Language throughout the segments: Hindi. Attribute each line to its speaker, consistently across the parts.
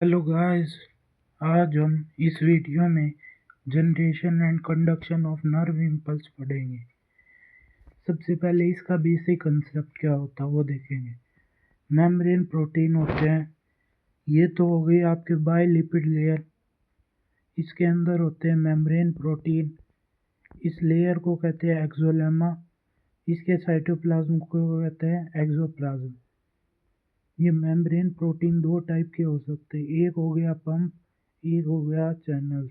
Speaker 1: Hello guys. आज हम इस वीडियो में generation and conduction of nerve impulse पढ़ेंगे। सबसे पहले इसका बेसिक कंसेप्ट क्या होता है वो देखेंगे। मेम्ब्रेन प्रोटीन होते हैं। ये तो हो गई आपके बायलिपिड लेयर। इसके अंदर होते हैं मेम्ब्रेन प्रोटीन। इस लेयर को कहते हैं एक्सोलेमा। इसके साइटोप्लाज्म को कहते हैं एक्सोप्लाज्म। ये मेम्ब्रेन प्रोटीन दो टाइप के हो सकते हैं, एक हो गया पंप, एक हो गया चैनल्स।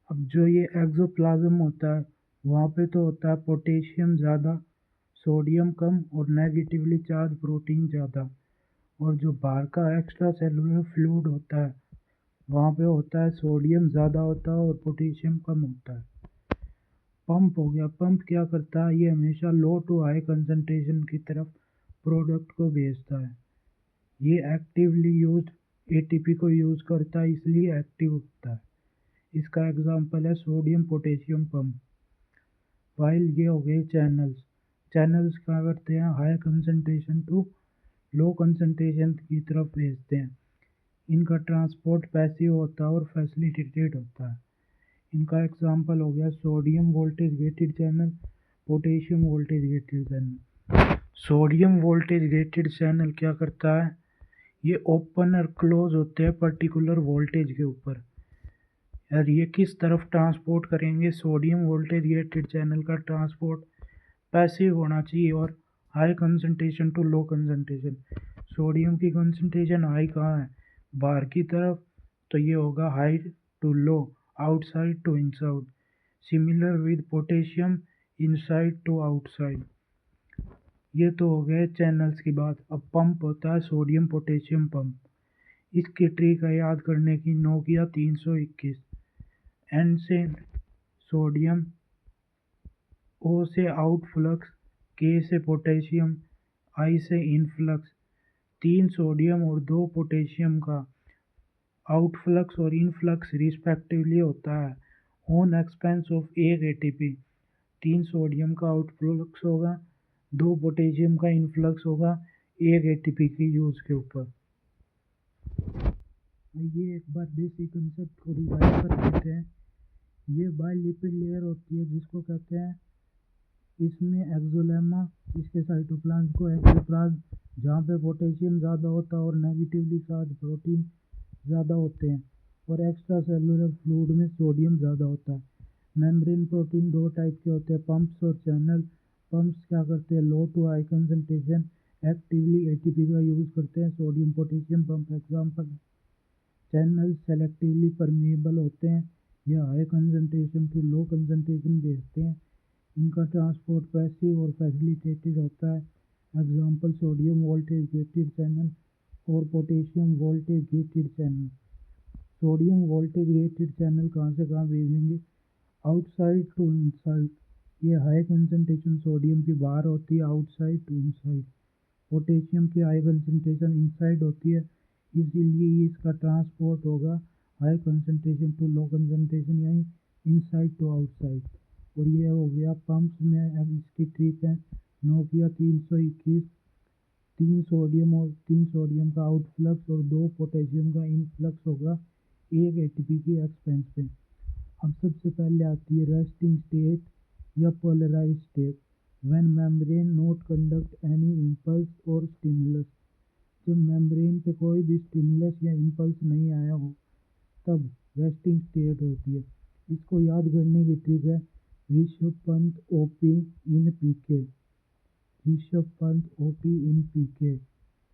Speaker 1: अब जो ये एक्सोप्लाज्म होता है वहाँ पे तो होता है पोटेशियम ज़्यादा, सोडियम कम और नेगेटिवली चार्ज प्रोटीन ज़्यादा। और जो बाहर का एक्स्ट्रा सेलुलर फ्लूइड होता है वहाँ पे होता है सोडियम ज़्यादा होता है और पोटेशियम कम होता है। पंप हो गया, पंप क्या करता है, ये हमेशा लो टू हाई कंसंट्रेशन की तरफ प्रोडक्ट को भेजता है। ये एक्टिवली यूज्ड एटीपी को यूज़ करता है, इसलिए एक्टिव होता है। इसका एग्जांपल है सोडियम पोटेशियम पंप। वाइल ये हो गए चैनल्स। चैनल्स क्या करते हैं, high concentration to low concentration की तरफ भेजते हैं। इनका ट्रांसपोर्ट पैसिव होता है और फैसिलिटेटेड होता है। इनका एग्जांपल हो गया sodium voltage gated channel, potassium voltage gated channel. Sodium voltage gated channel क्या करता है, ये ओपन और क्लोज होते हैं पर्टिकुलर वोल्टेज के ऊपर। यार ये किस तरफ ट्रांसपोर्ट करेंगे, सोडियम वोल्टेज गेटेड चैनल का ट्रांसपोर्ट पैसिव होना चाहिए और high concentration to low concentration. Sodium की कंसंट्रेशन हाई कहाँ है, बाहर की तरफ, तो ये होगा high to low, outside to inside. Similar with potassium, inside to outside. ये तो हो गए चैनल्स की बात। अब पंप होता है सोडियम पोटेशियम पंप। इसकी ट्रिक है याद करने की, नोकिया 321। एन से सोडियम, ओ से आउटफ्लक्स, के से पोटेशियम, आई से इनफ्लक्स। तीन सोडियम और दो पोटेशियम का आउटफ्लक्स और इनफ्लक्स रिस्पेक्टिवली होता है ऑन एक्सपेंस ऑफ एक एटीपी। तीन सोडियम का आउटफ्लक्स होगा, दो पोटेशियम का इनफ्लक्स होगा एक एटीपी की यूज़ के ऊपर। ये एक बार बेसिक कंसेप्ट को रिवाइज कर लेते हैं। ये बायलिपिड लेयर होती है जिसको कहते हैं, इसमें एक्सोलेमा, इसके साइटोप्लाज्म को एक्सोप्लाज्म, जहाँ पे पोटेशियम ज़्यादा होता है और नेगेटिवली चार्ज प्रोटीन ज़्यादा होते हैं, और एक्स्ट्रा सेलुलर फ्लूइड में सोडियम ज़्यादा होता है। मेम्ब्रेन प्रोटीन दो टाइप के होते हैं, पंप्स और चैनल। पंप्स क्या करते हैं, low to high concentration actively ATP का यूज़ करते हैं, sodium potassium pump example. Channel selectively permeable होते हैं, यह high concentration to low concentration भेजते हैं। इनका ट्रांसपोर्ट पैसिव और फैसिलिटेटेड होता है, example sodium voltage gated channel और potassium voltage gated channel. Sodium voltage gated channel कहाँ से कहाँ भेजेंगे, आउटसाइड टू इनसाइड। ये हाई कंसंट्रेशन सोडियम की बाहर होती है, आउटसाइड टू इनसाइड। पोटेशियम की हाई कंसंट्रेशन इनसाइड होती है, इसीलिए इसका ट्रांसपोर्ट होगा high concentration to low concentration, यानी इनसाइड टू आउटसाइड। और ये हो गया पंप्स में। अब इसकी ट्रिक है, नोकिया 321। तीन सोडियम का आउटफ्लक्स और दो पोटेशियम का इनफ्लक्स होगा एक एटीपी की एक्सपेंस पे। अब सबसे पहले आती है रेस्टिंग स्टेट या polarise state, when membrane not conduct any impulse और स्टिमुलस। जब मेम्ब्रेन पे कोई भी स्टिमुलस या इम्पल्स नहीं आया हो तब रेस्टिंग स्टेट होती है। इसको याद करने की ट्रिक है, Rishabh Pant OP in PK. Rishabh Pant OP in PK.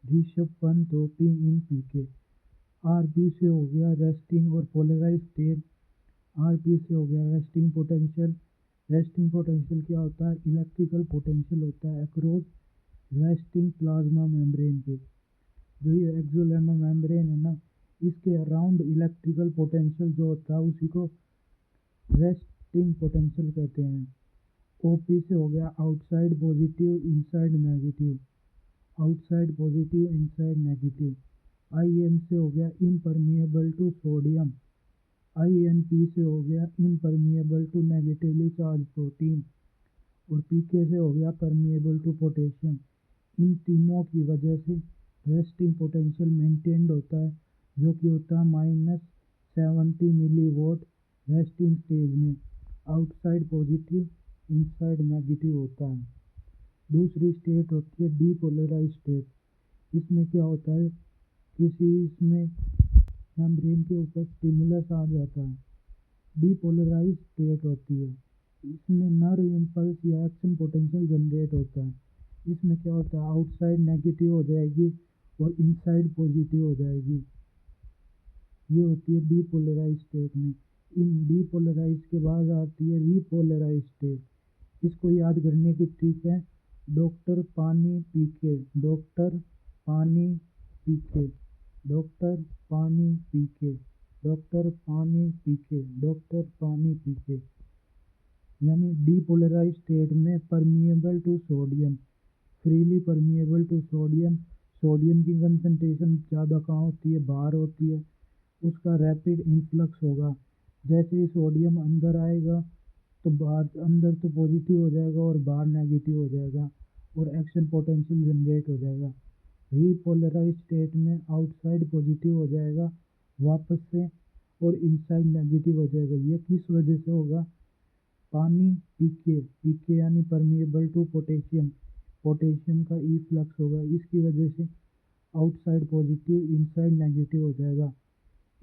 Speaker 1: Rishabh Pant OP in PK. RP से हो गया रेस्टिंग और पोलराइज स्टेट। आरपी से हो गया रेस्टिंग पोटेंशियल। रेस्टिंग पोटेंशियल क्या होता है, इलेक्ट्रिकल पोटेंशियल होता है अक्रॉस रेस्टिंग प्लाज्मा मेम्ब्रेन के। जो ये एक्सोलेमा मेम्ब्रेन है ना, इसके अराउंड इलेक्ट्रिकल पोटेंशियल जो होता है उसी को रेस्टिंग पोटेंशियल कहते हैं। ओपी से हो गया outside positive inside negative. Outside positive inside negative. IN से हो गया इम्परमिएबल टू सोडियम। आईएनपी से हो गया impermeable to negatively charged protein. और पीके से हो गया परमिएबल टू पोटेशियम। इन तीनों की वजह से रेस्टिंग पोटेंशियल मेंटेन्ड होता है जो कि होता है -70 मिलीवोल्ट रेस्टिंग स्टेज में। आउटसाइड पॉजिटिव, इनसाइड नेगेटिव होता है। दूसरी स्टेट होती है डीपोलराइज स्टेट। इसमें क्या होता है, किसी इसमें मेम्ब्रेन के ऊपर स्टिमुलस आ जाता है, डीपोलराइज स्टेट होती है। इसमें नर्व इम्पल्स या एक्शन पोटेंशियल जनरेट होता है। इसमें क्या होता है, आउटसाइड नेगेटिव हो जाएगी और इनसाइड पॉजिटिव हो जाएगी। ये होती है डीपोलराइज स्टेट में। इन डीपोलराइज के बाद आती है रीपोलराइज स्टेट। इसको याद करने की ट्रिक है, डॉक्टर पानी पी के, डॉक्टर पानी पी के, डॉक्टर पानी पी के, डॉक्टर पानी पी के, डॉक्टर पानी पी के। यानी डीपोलराइज स्टेट में permeable to sodium, freely permeable to sodium. Sodium की कंसंट्रेशन ज़्यादा कहाँ होती है, बाहर होती है। उसका रैपिड इन्फ्लक्स होगा। जैसे ही सोडियम अंदर आएगा तो बाहर, अंदर तो पॉजिटिव हो जाएगा और बाहर नेगेटिव हो जाएगा और एक्शन पोटेंशियल जनरेट हो जाएगा। रीपोलराइज स्टेट में आउटसाइड पॉजिटिव हो जाएगा वापस से और इनसाइड नेगेटिव हो जाएगा। ये किस वजह से होगा, पानी पीके, पीके यानी परमिएबल टू पोटेशियम, पोटेशियम का ई फ्लक्स होगा। इसकी वजह से आउटसाइड पॉजिटिव, इनसाइड नेगेटिव हो जाएगा।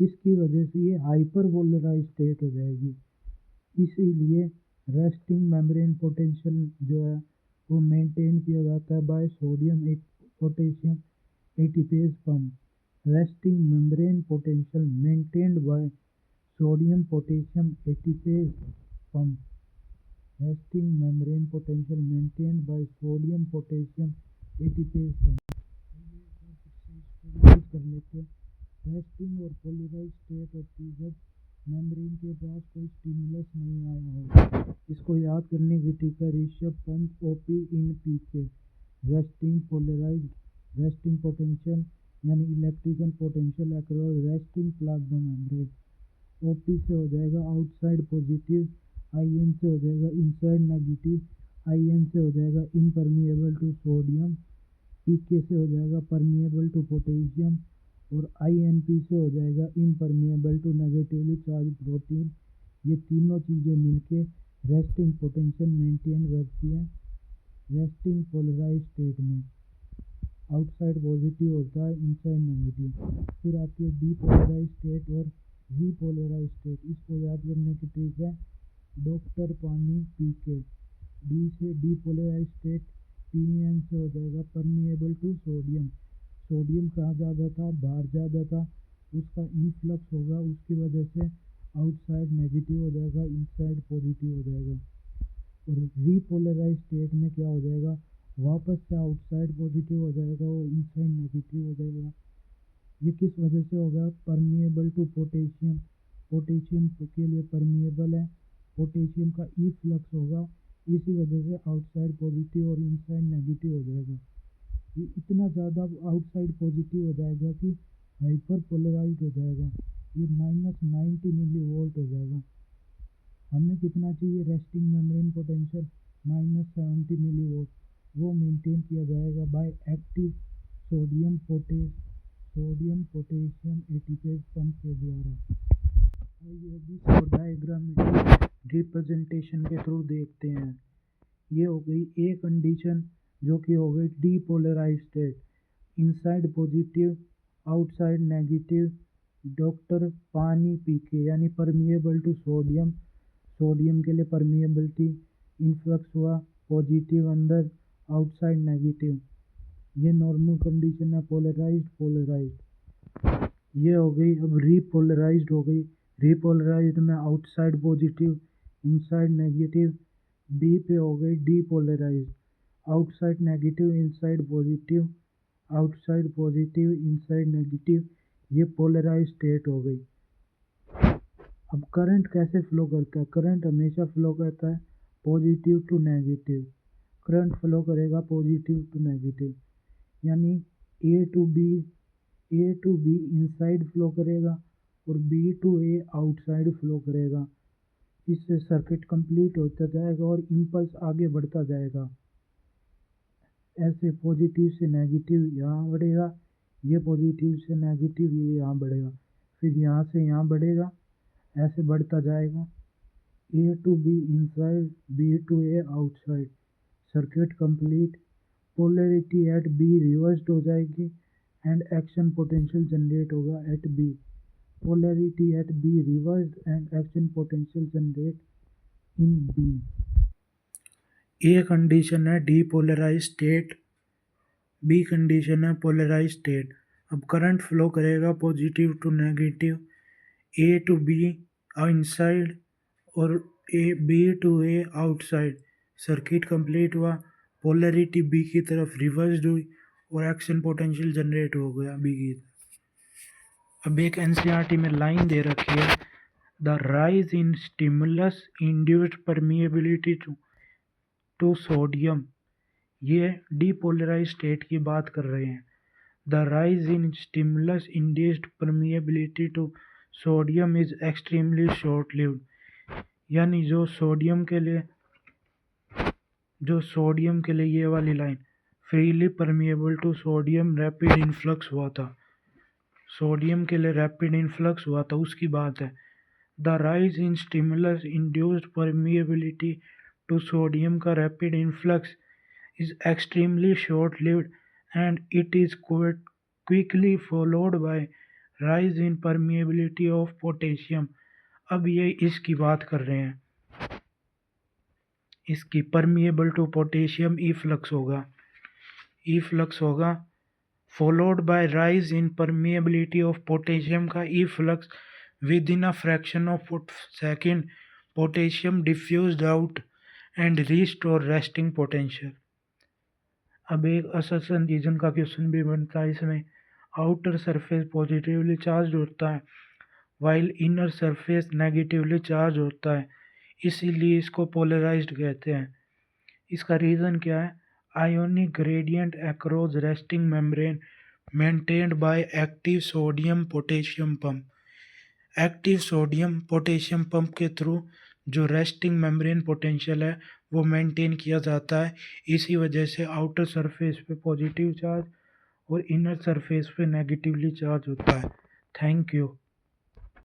Speaker 1: इसकी वजह से ये हाइपरपोलराइज स्टेट हो जाएगी। इसीलिए रेस्टिंग मेम्ब्रेन पोटेंशियल जो है वो मेंटेन किया जाता है by sodium potassium ATPase pump. Resting membrane potential maintained by sodium potassium ATPase pump. Resting membrane potential maintained by sodium potassium ATPase pump. कर लेते हैं। रेस्टिंग और पोलराइज स्टेट होती है जब मेम्ब्रेन के पास कोई स्टिमुलस नहीं आया हो। इसको याद करने की ट्रिक है, Rishabh Pant OP in PK. Resting polarise, resting potential यानी electrical potential across resting plasma membrane. OP से हो जाएगा आउटसाइड पॉजिटिव, आईएन से हो जाएगा इनसाइड नेगेटिव, आईएन से हो जाएगा इम्परमिएबल टू सोडियम, पीके से हो जाएगा परमिएबल टू पोटेशियम और आईएनपी से हो जाएगा impermeable to negatively charged protein. ये तीनों चीज़ें मिलके रेस्टिंग पोटेंशियल मेंटेन करती हैं रेस्टिंग पोलराइज स्टेट में। आउटसाइड पॉजिटिव होता है, इनसाइड नेगेटिव। फिर आती है डीपोलराइज स्टेट और रीपोलराइज स्टेट। इसको याद करने की ट्रिक है, डॉक्टर पानी पी के। डी से डीपोलराइज स्टेट, पीएन से हो जाएगा परमिएबल टू सोडियम। सोडियम कहाँ ज़्यादा था, बाहर ज़्यादा था, उसका इनफ्लक्स होगा, उसकी वजह से आउटसाइड नेगेटिव हो जाएगा, इनसाइड पॉजिटिव हो जाएगा। और रीपोलराइज स्टेट में क्या हो जाएगा, वापस से आउटसाइड पॉजिटिव हो जाएगा और इनसाइड नेगेटिव हो जाएगा। ये किस वजह से होगा, परमिएबल टू पोटेशियम, पोटेशियम के लिए परमिएबल है, पोटेशियम का ई फ्लक्स होगा, इसी वजह से आउटसाइड पॉजिटिव और इनसाइड नेगेटिव हो जाएगा। ये इतना ज़्यादा आउटसाइड पॉजिटिव हो जाएगा कि हाइपर पोलराइज हो जाएगा। ये -90 मिलीवोल्ट हो जाएगा। हमें कितना चाहिए, रेस्टिंग मेम्ब्रेन पोटेंशियल -70 मिलीवोल्ट। वो मेंटेन किया जाएगा by active sodium potassium ATPase pump के द्वारा। आइए अब इसको डायग्रामेटिक रिप्रेजेंटेशन के थ्रू देखते हैं। ये हो गई ए कंडीशन जो कि हो गई depolarise state, inside positive, outside negative. Doctor पानी पी के यानी परमिएबल टू सोडियम, सोडियम के लिए परमिएबिलिटी, इन्फ्लक्स हुआ पॉजिटिव अंदर, आउटसाइड नेगेटिव। ये नॉर्मल कंडीशन है, पोलराइज्ड। ये हो गई अब रीपोलराइज्ड हो गई। रीपोलराइज्ड में outside positive, inside negative. B पे हो गई depolarised, outside negative, inside positive, outside positive, inside negative. ये पोलराइज स्टेट हो गई। अब करंट कैसे फ्लो करता है, करंट हमेशा फ्लो करता है positive to negative. Current flow करेगा पॉजिटिव टू नेगेटिव, यानी A to B inside flow करेगा और B to A outside flow करेगा। इससे सर्किट कंप्लीट होता जाएगा और इम्पल्स आगे बढ़ता जाएगा। ऐसे पॉजिटिव से नेगेटिव यहाँ बढ़ेगा, ये पॉजिटिव से नेगेटिव ये यहाँ बढ़ेगा, फिर यहाँ से यहाँ बढ़ेगा, ऐसे बढ़ता जाएगा। A to B inside, B to A outside, circuit complete. Polarity at B reversed हो जाएगी एंड एक्शन पोटेंशियल जनरेट होगा at B। Polarity at B reversed and action potential generate in B। A condition है डीपोलराइज स्टेट, बी कंडीशन है पोलराइज स्टेट। अब करंट फ्लो करेगा positive to negative, A to B inside और B to A outside. Circuit complete हुआ, पोलैरिटी बी की तरफ रिवर्स्ड हुई और एक्शन पोटेंशियल जनरेट हो गया बी की तरफ। अब एक एनसीईआरटी में लाइन दे रखी है, the rise in stimulus induced permeability to sodium. ये डीपोलराइज स्टेट की बात कर रहे हैं। The rise in stimulus induced permeability to sodium is extremely short lived. यानी जो सोडियम के लिए ये वाली line, freely permeable to sodium rapid influx हुआ था, सोडियम के लिए रैपिड इन्फ्लक्स हुआ था, उसकी बात है। The rise in stimulus induced permeability to sodium का rapid influx is extremely short-lived and it is quickly followed by rise in permeability of potassium। अब ये इसकी बात कर रहे हैं, इसकी permeable to potassium efflux होगा followed by rise in permeability of potassium का efflux within a fraction of second, potassium diffused out and restore resting potential। अब एक असर्शन रीजन का क्वेश्चन भी बनता है इसमें। आउटर सरफेस पॉजिटिवली चार्ज होता है while inner surface negatively charge होता है, इसीलिए इसको पोलराइज्ड कहते हैं। इसका रीज़न क्या है? Ionic gradient across resting membrane maintained by active sodium potassium pump. Active sodium potassium pump के थ्रू जो रेस्टिंग मेम्ब्रेन पोटेंशियल है वो मेंटेन किया जाता है। इसी वजह से आउटर सरफेस पे पॉजिटिव चार्ज और इनर सरफेस पे नेगेटिवली चार्ज होता है। Thank you.